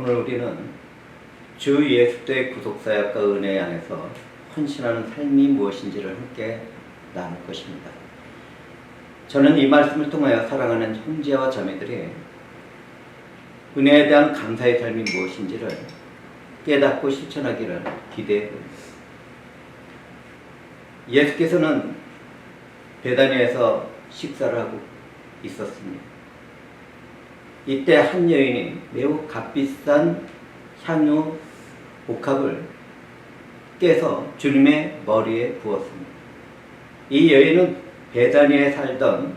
오늘 우리는 주 예수의 구속사역과 은혜 안에서 헌신하는 삶이 무엇인지를 함께 나눌 것입니다. 저는 이 말씀을 통하여 사랑하는 형제와 자매들이 은혜에 대한 감사의 삶이 무엇인지를 깨닫고 실천하기를 기대해 봅니다. 예수께서는 베다니에서 식사를 하고 있었습니다. 이때 한 여인이 매우 값비싼 향유 옥합을 깨서 주님의 머리에 부었습니다. 이 여인은 베다니에 살던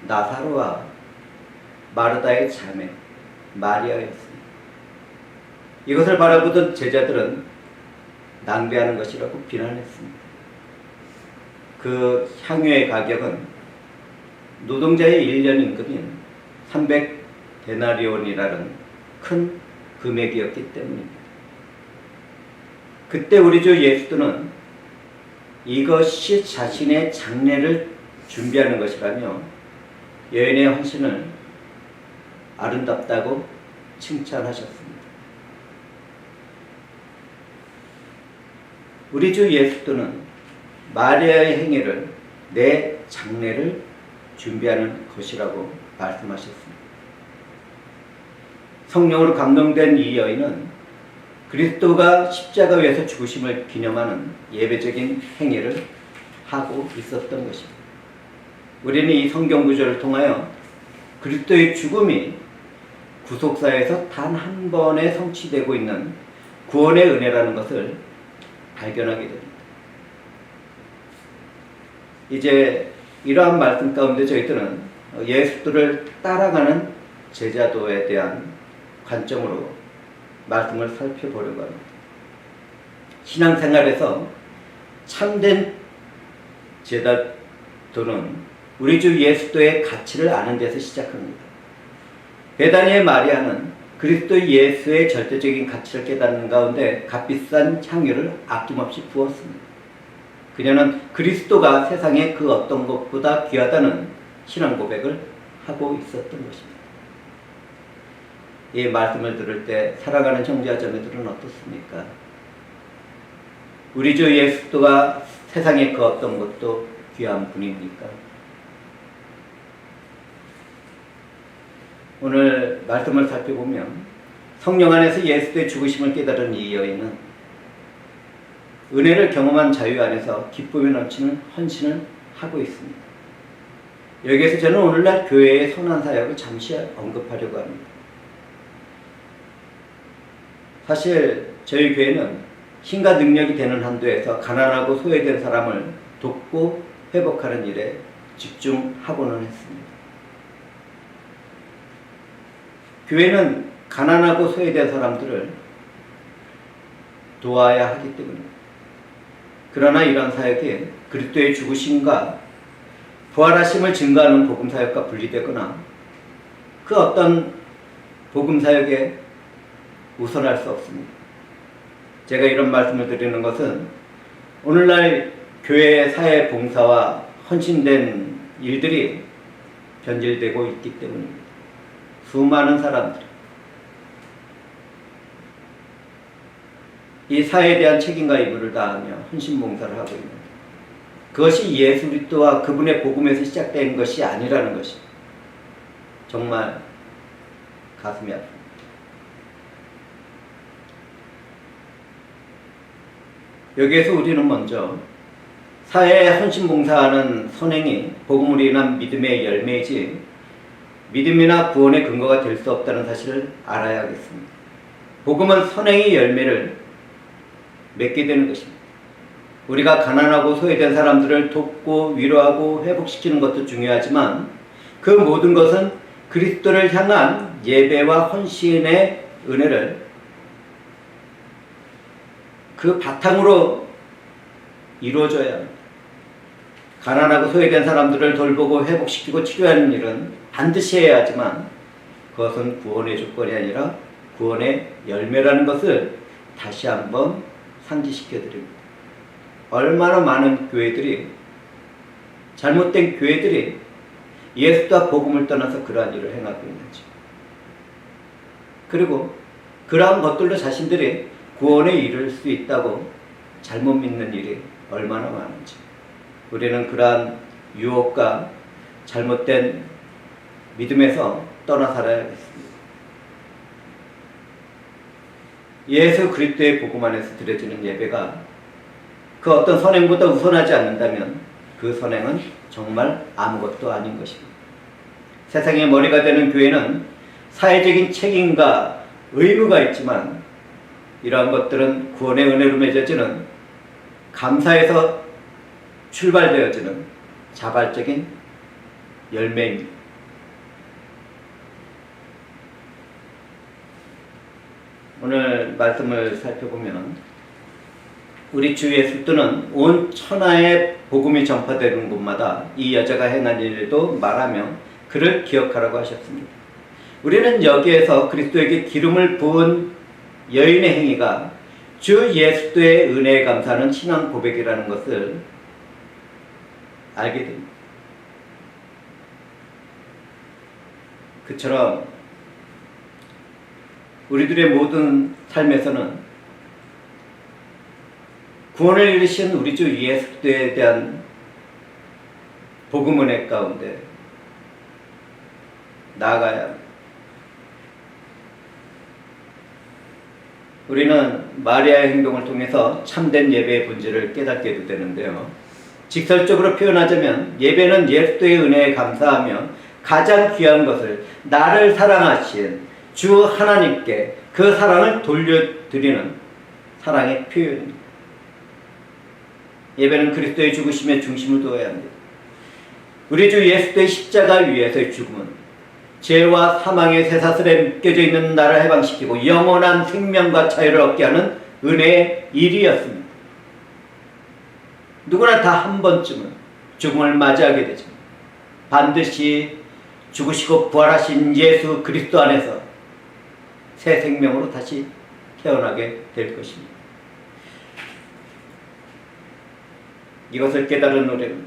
나사로와 마르다의 자매 마리아였습니다. 이것을 바라보던 제자들은 낭비하는 것이라고 비난했습니다. 그 향유의 가격은 노동자의 1년 임금인 300데나리온이라는 큰 금액이었기 때문입니다. 그때 우리 주 예수는 이것이 자신의 장례를 준비하는 것이라며 여인의 헌신을 아름답다고 칭찬하셨습니다. 우리 주 예수는 마리아의 행위를 내 장례를 준비하는 것이라고 말씀하셨습니다. 성령으로 감동된 이 여인은 그리스도가 십자가 위에서 죽으심을 기념하는 예배적인 행위를 하고 있었던 것입니다. 우리는 이 성경 구절을 통하여 그리스도의 죽음이 구속사에서 단 한 번에 성취되고 있는 구원의 은혜라는 것을 발견하게 됩니다. 이제 이러한 말씀 가운데 저희들은 예수를 따라가는 제자도에 대한 관점으로 말씀을 살펴보려고 합니다. 신앙생활에서 참된 제자도는 우리 주 예수도의 가치를 아는 데서 시작합니다. 베다니의 마리아는 그리스도 예수의 절대적인 가치를 깨닫는 가운데 값비싼 향유를 아낌없이 부었습니다. 그녀는 그리스도가 세상의 그 어떤 것보다 귀하다는 신앙 고백을 하고 있었던 것입니다. 이 말씀을 들을 때 사랑하는 형제와 자매들은 어떻습니까? 우리 주 예수가 세상의 그 어떤 것도 귀한 분입니까? 오늘 말씀을 살펴보면 성령 안에서 예수의 죽으심을 깨달은 이 여인은 은혜를 경험한 자유 안에서 기쁨이 넘치는 헌신을 하고 있습니다. 여기에서 저는 오늘날 교회의 선한 사역을 잠시 언급하려고 합니다. 사실 저희 교회는 힘과 능력이 되는 한도에서 가난하고 소외된 사람을 돕고 회복하는 일에 집중하고는 했습니다. 교회는 가난하고 소외된 사람들을 도와야 하기 때문입니다. 그러나 이런 사역이 그리스도의 죽으심과 부활하심을 증거하는 복음사역과 분리되거나 그 어떤 복음사역에 우선할 수 없습니다. 제가 이런 말씀을 드리는 것은 오늘날 교회의 사회 봉사와 헌신된 일들이 변질되고 있기 때문입니다. 수많은 사람들 이 사회에 대한 책임과 의무를 다하며 헌신 봉사를 하고 있는 그것이 예수 그리스도와 그분의 복음에서 시작된 것이 아니라는 것이 정말 가슴이 아픕니다. 여기에서 우리는 먼저 사회에 헌신 봉사하는 선행이 복음으로 인한 믿음의 열매이지 믿음이나 구원의 근거가 될 수 없다는 사실을 알아야 하겠습니다. 복음은 선행의 열매를 맺게 되는 것입니다. 우리가 가난하고 소외된 사람들을 돕고 위로하고 회복시키는 것도 중요하지만 그 모든 것은 그리스도를 향한 예배와 헌신의 은혜를 그 바탕으로 이루어져야 합니다. 가난하고 소외된 사람들을 돌보고 회복시키고 치료하는 일은 반드시 해야 하지만 그것은 구원의 조건이 아니라 구원의 열매라는 것을 다시 한번 상기시켜 드립니다. 얼마나 많은 교회들이 잘못된 교회들이 예수와 복음을 떠나서 그러한 일을 행하고 있는지, 그리고 그러한 것들로 자신들이 구원에 이를 수 있다고 잘못 믿는 일이 얼마나 많은지, 우리는 그러한 유혹과 잘못된 믿음에서 떠나 살아야겠습니다. 예수 그리스도의 복음 안에서 드려지는 예배가 그 어떤 선행보다 우선하지 않는다면 그 선행은 정말 아무것도 아닌 것입니다. 세상의 머리가 되는 교회는 사회적인 책임과 의무가 있지만 이러한 것들은 구원의 은혜로 맺어지는 감사에서 출발되어지는 자발적인 열매입니다. 오늘 말씀을 살펴보면 우리 주 예수께서는 온 천하에 복음이 전파되는 곳마다 이 여자가 행한 일도 말하며 그를 기억하라고 하셨습니다. 우리는 여기에서 그리스도에게 기름을 부은 여인의 행위가 주 예수의 은혜에 감사하는 신앙 고백이라는 것을 알게 됩니다. 그처럼 우리들의 모든 삶에서는 구원을 이루신 우리 주 예수에 대한 복음 은혜 가운데 나아가야 합니다. 우리는 마리아의 행동을 통해서 참된 예배의 본질을 깨닫게 되는데요. 직설적으로 표현하자면 예배는 예수의 은혜에 감사하며 가장 귀한 것을 나를 사랑하신 주 하나님께 그 사랑을 돌려드리는 사랑의 표현입니다. 예배는 그리스도의 죽으심에 중심을 두어야 합니다. 우리 주 예수의 십자가 위에서의 죽음은 죄와 사망의 쇠사슬에 묶여져 있는 나를 해방시키고 영원한 생명과 자유를 얻게 하는 은혜의 일이었습니다. 누구나 다 한 번쯤은 죽음을 맞이하게 되죠. 반드시 죽으시고 부활하신 예수 그리스도 안에서 새 생명으로 다시 태어나게 될 것입니다. 이것을 깨달은 우리는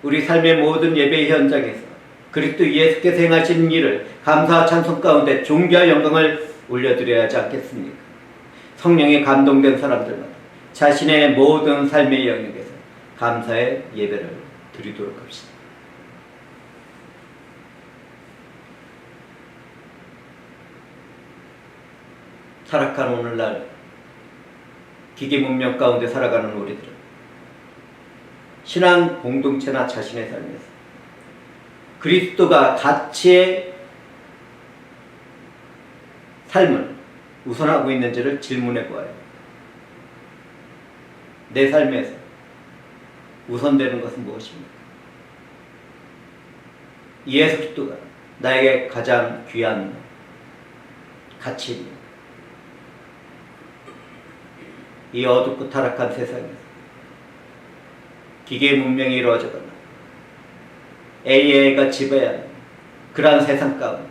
우리 삶의 모든 예배 현장에서 그리스도 예수께서 행하신 일을 감사와 찬송 가운데 존귀와 영광을 올려드려야 하지 않겠습니까? 성령에 감동된 사람들마다 자신의 모든 삶의 영역에서 감사의 예배를 드리도록 합시다. 타락한 오늘날 기계 문명 가운데 살아가는 우리들은 신앙 공동체나 자신의 삶에서 그리스도가 가치의 삶을 우선하고 있는지를 질문해 보아요. 내 삶에서 우선되는 것은 무엇입니까? 예수 그리스도가 나에게 가장 귀한 가치입니다. 이 어둡고 타락한 세상에서 기계 문명이 이루어져가나 AI가 지배하는 그러한 세상 가운데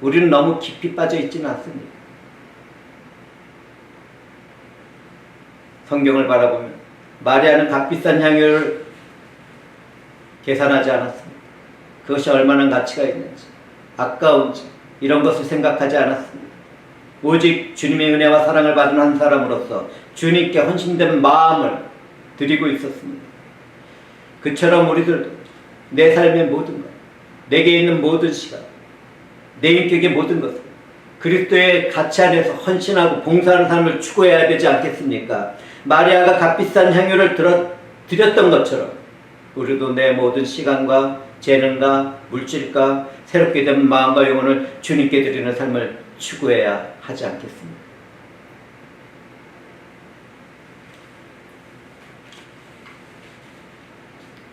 우리는 너무 깊이 빠져 있지는 않습니다. 성경을 바라보면 마리아는 값비싼 향유를 계산하지 않았습니다. 그것이 얼마나 가치가 있는지, 아까운지 이런 것을 생각하지 않았습니다. 오직 주님의 은혜와 사랑을 받은 한 사람으로서 주님께 헌신된 마음을 드리고 있었습니다. 그처럼 우리들도 내 삶의 모든 것, 내게 있는 모든 시간, 내 인격의 모든 것을 그리스도의 가치 안에서 헌신하고 봉사하는 삶을 추구해야 되지 않겠습니까? 마리아가 값비싼 향유를 드렸던 것처럼 우리도 내 모든 시간과 재능과 물질과 새롭게 된 마음과 영혼을 주님께 드리는 삶을 추구해야 하지 않겠습니까?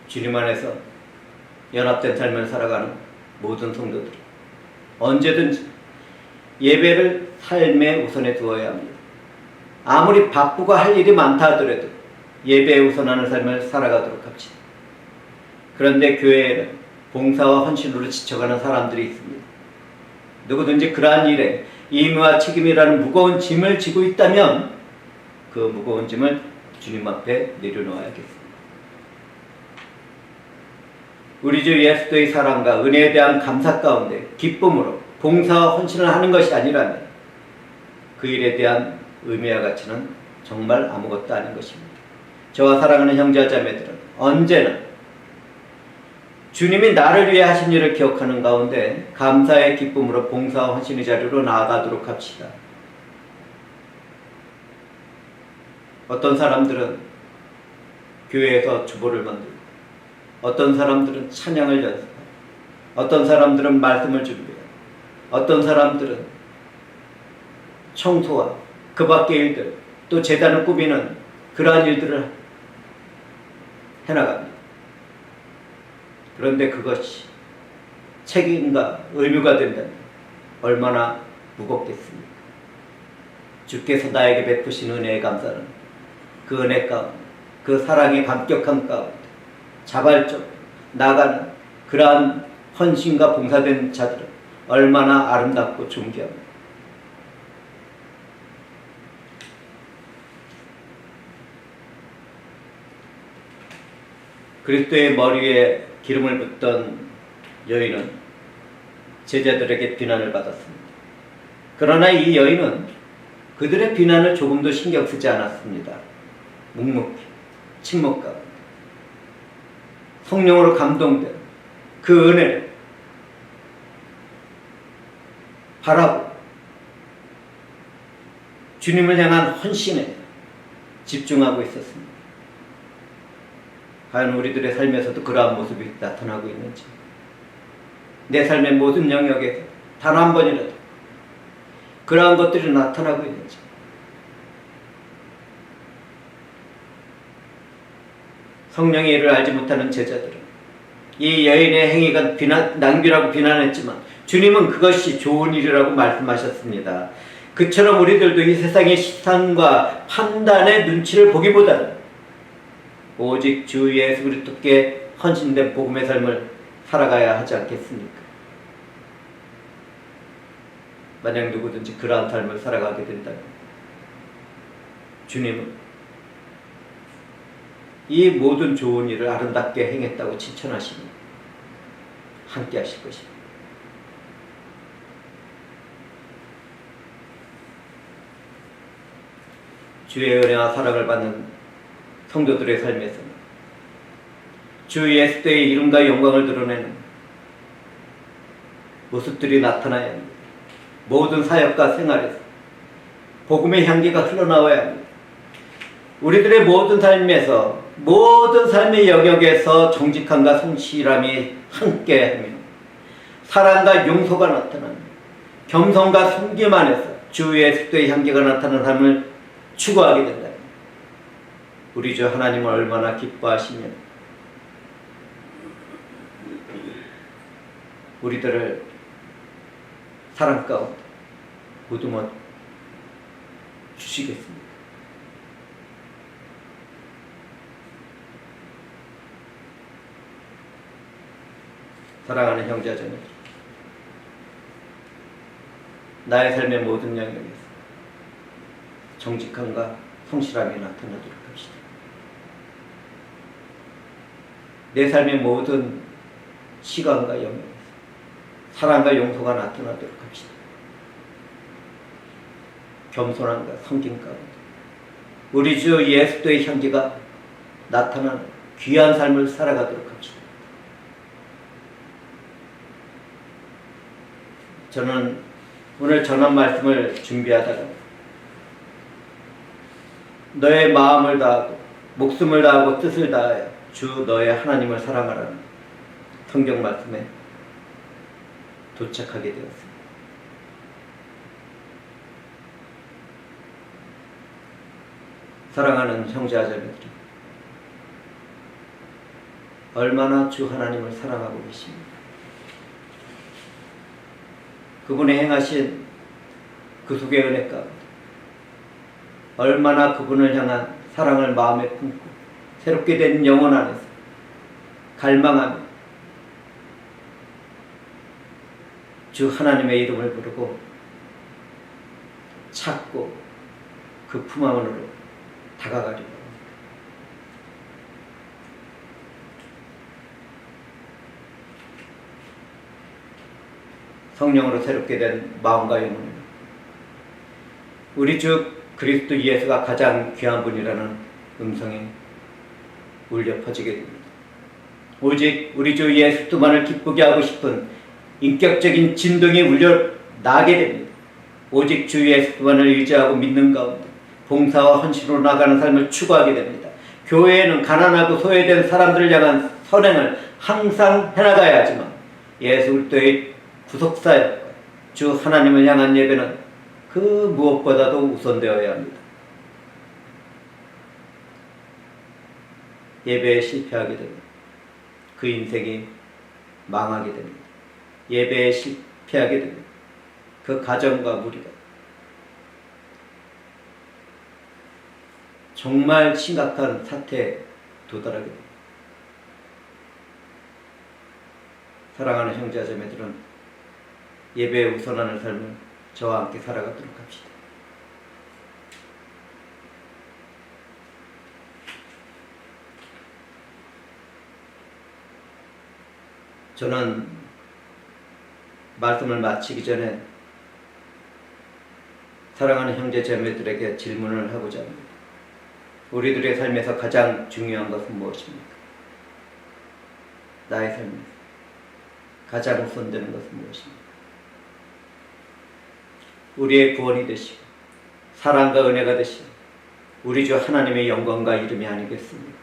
주님 안에서 연합된 삶을 살아가는 모든 성도들이 언제든지 예배를 삶의 우선에 두어야 합니다. 아무리 바쁘고 할 일이 많다 하더라도 예배에 우선하는 삶을 살아가도록 합시다. 그런데 교회에는 봉사와 헌신으로 지쳐가는 사람들이 있습니다. 누구든지 그러한 일에 임무와 책임이라는 무거운 짐을 지고 있다면 그 무거운 짐을 주님 앞에 내려놓아야겠습니다. 우리 주 예수의 사랑과 은혜에 대한 감사 가운데 기쁨으로 봉사와 헌신을 하는 것이 아니라면 그 일에 대한 의미와 가치는 정말 아무것도 아닌 것입니다. 저와 사랑하는 형제와 자매들은 언제나 주님이 나를 위해 하신 일을 기억하는 가운데 감사의 기쁨으로 봉사와 헌신의 자리로 나아가도록 합시다. 어떤 사람들은 교회에서 주보를 만들고, 어떤 사람들은 찬양을 연습하고, 어떤 사람들은 말씀을 준비하고, 어떤 사람들은 청소와 그 밖의 일들, 또 제단을 꾸미는 그러한 일들을 해나갑니다. 그런데 그것이 책임과 의무가 된다면 얼마나 무겁겠습니까? 주께서 나에게 베푸신 은혜에 감사는 그 은혜 가운데, 그 사랑의 감격함 가운데 자발적으로 나가는 그러한 헌신과 봉사된 자들은 얼마나 아름답고 존귀합니다. 그리스도의 머리에 기름을 붓던 여인은 제자들에게 비난을 받았습니다. 그러나 이 여인은 그들의 비난을 조금도 신경 쓰지 않았습니다. 묵묵히 침묵 가운데 성령으로 감동된 그 은혜를 바라고 주님을 향한 헌신에 집중하고 있었습니다. 과연 우리들의 삶에서도 그러한 모습이 나타나고 있는지, 내 삶의 모든 영역에서 단 한 번이라도 그러한 것들이 나타나고 있는지, 성령의 일을 알지 못하는 제자들은 이 여인의 행위가 낭비라고 비난했지만 주님은 그것이 좋은 일이라고 말씀하셨습니다. 그처럼 우리들도 이 세상의 시선과 판단의 눈치를 보기보다는 오직 주 예수 그리스도께 헌신된 복음의 삶을 살아가야 하지 않겠습니까? 만약 누구든지 그러한 삶을 살아가게 된다면 주님은 이 모든 좋은 일을 아름답게 행했다고 칭찬하시며 함께 하실 것입니다. 주의 은혜와 사랑을 받는 성도들의 삶에서는 주 예수의 이름과 영광을 드러내는 모습들이 나타나야 합니다. 모든 사역과 생활에서 복음의 향기가 흘러나와야 합니다. 우리들의 모든 삶에서, 모든 삶의 영역에서 정직함과 성실함이 함께하며 사랑과 용서가 나타납니다. 겸손과 섬김 안에서 주 예수의 향기가 나타나는 삶을 추구하게 된다. 우리 주 하나님은 얼마나 기뻐하시며 우리들을 사랑 가운데 무덤어 주시겠습니까? 사랑하는 형제자매들, 나의 삶의 모든 영역에서 정직함과 성실함이 나타나도록 합시다. 내 삶의 모든 시간과 영역에서 사랑과 용서가 나타나도록 합시다. 겸손함과 섬김 가운데 우리 주 예수의 향기가 나타나는 귀한 삶을 살아가도록 합시다. 저는 오늘 전한 말씀을 준비하다가 너의 마음을 다하고 목숨을 다하고 뜻을 다하여 주 너의 하나님을 사랑하라는 성경 말씀에 도착하게 되었습니다. 사랑하는 형제자매들이 얼마나 주 하나님을 사랑하고 계십니까? 그분의 행하신 그 속의 은혜 가운데 얼마나 그분을 향한 사랑을 마음에 품고 새롭게 된 영혼 안에서 갈망하며 주 하나님의 이름을 부르고 찾고 그 품 안으로 다가가리라. 성령으로 새롭게 된 마음과 영혼입니다. 우리 주 그리스도 예수가 가장 귀한 분이라는 음성이 울려 퍼지게 됩니다. 오직 우리 주 예수 그리스도만을 기쁘게 하고 싶은 인격적인 진동이 울려 나게 됩니다. 오직 주 예수 그리스도만을 의지하고 믿는 가운데 봉사와 헌신으로 나가는 삶을 추구하게 됩니다. 교회에는 가난하고 소외된 사람들을 향한 선행을 항상 해나가야 하지만 예수 그리스도의 구속사역과 주 하나님을 향한 예배는 그 무엇보다도 우선되어야 합니다. 예배에 실패하게 됩니다. 그 인생이 망하게 됩니다. 예배에 실패하게 됩니다. 그 가정과 무리가 정말 심각한 사태에 도달하게 됩니다. 사랑하는 형제와 자매들은 예배에 우선하는 삶을 저와 함께 살아가도록 합시다. 저는 말씀을 마치기 전에 사랑하는 형제 자매들에게 질문을 하고자 합니다. 우리들의 삶에서 가장 중요한 것은 무엇입니까? 나의 삶에서 가장 우선되는 것은 무엇입니까? 우리의 구원이 되시고 사랑과 은혜가 되시고 우리 주 하나님의 영광과 이름이 아니겠습니까?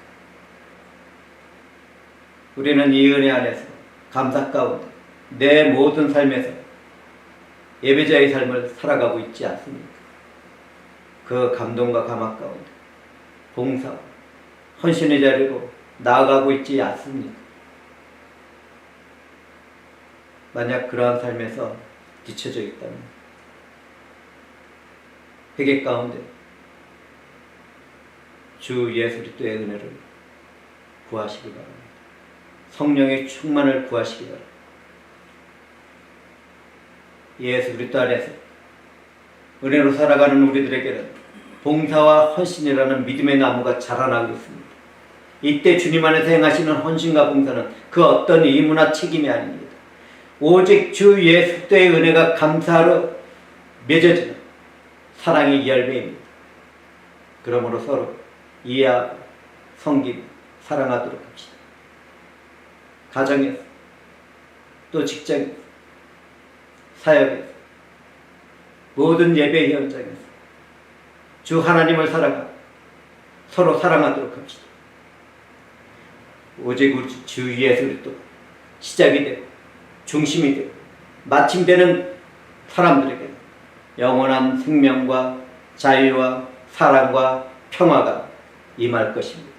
우리는 이 은혜 안에서 감사 가운데 내 모든 삶에서 예배자의 삶을 살아가고 있지 않습니까? 그 감동과 감화 가운데 봉사, 헌신의 자리로 나아가고 있지 않습니까? 만약 그러한 삶에서 뒤처져 있다면 회개 가운데 주 예수 그리스도의 은혜를 구하시기 바랍니다. 성령의 충만을 구하시기 바랍니다. 예수 그리스도 안에서 은혜로 살아가는 우리들에게는 봉사와 헌신이라는 믿음의 나무가 자라나고 있습니다. 이때 주님 안에서 행하시는 헌신과 봉사는 그 어떤 의무나 책임이 아닙니다. 오직 주 예수 그리스도의 은혜가 감사로 맺어지는 사랑의 열매입니다. 그러므로 서로 이해하고 섬기고 사랑하도록 합시다. 가정에서 또 직장에서 사역에서 모든 예배 현장에서 주 하나님을 사랑하고 서로 사랑하도록 합시다. 오직 우리 주 예수 그리스도 시작이 되고 중심이 되고 마침되는 사람들에게 영원한 생명과 자유와 사랑과 평화가 임할 것입니다.